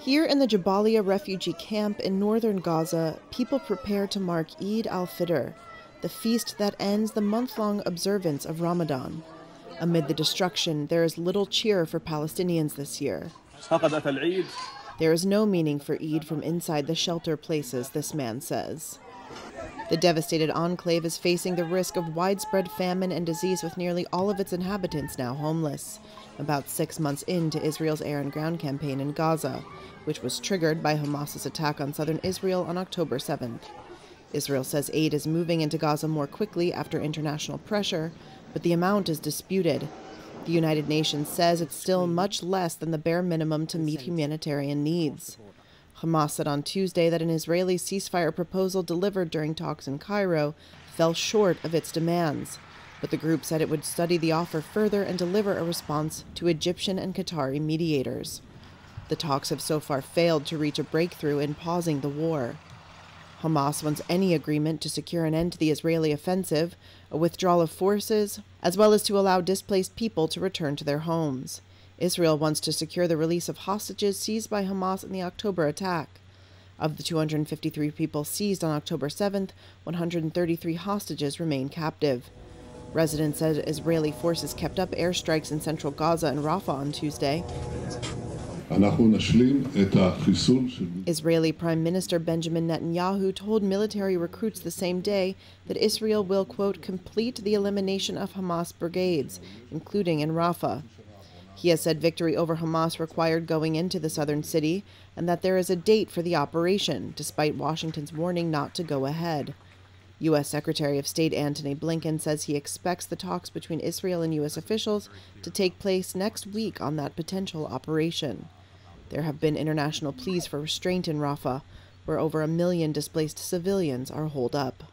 Here in the Jabalia refugee camp in northern Gaza, people prepare to mark Eid al-Fitr, the feast that ends the month-long observance of Ramadan. Amid the destruction, there is little cheer for Palestinians this year. There is no meaning for Eid from inside the shelter places, this man says. The devastated enclave is facing the risk of widespread famine and disease, with nearly all of its inhabitants now homeless, about 6 months into Israel's air and ground campaign in Gaza, which was triggered by Hamas's attack on southern Israel on October 7th. Israel says aid is moving into Gaza more quickly after international pressure, but the amount is disputed. The United Nations says it's still much less than the bare minimum to meet humanitarian needs. Hamas said on Tuesday that an Israeli ceasefire proposal delivered during talks in Cairo fell short of its demands, but the group said it would study the offer further and deliver a response to Egyptian and Qatari mediators. The talks have so far failed to reach a breakthrough in pausing the war. Hamas wants any agreement to secure an end to the Israeli offensive, a withdrawal of forces, as well as to allow displaced people to return to their homes. Israel wants to secure the release of hostages seized by Hamas in the October attack. Of the 253 people seized on October 7th, 133 hostages remain captive. Residents said Israeli forces kept up airstrikes in central Gaza and Rafah on Tuesday. Israeli Prime Minister Benjamin Netanyahu told military recruits the same day that Israel will, quote, complete the elimination of Hamas brigades, including in Rafah. He has said victory over Hamas required going into the southern city and that there is a date for the operation, despite Washington's warning not to go ahead. U.S. Secretary of State Antony Blinken says he expects the talks between Israel and U.S. officials to take place next week on that potential operation. There have been international pleas for restraint in Rafah, where over 1 million displaced civilians are holed up.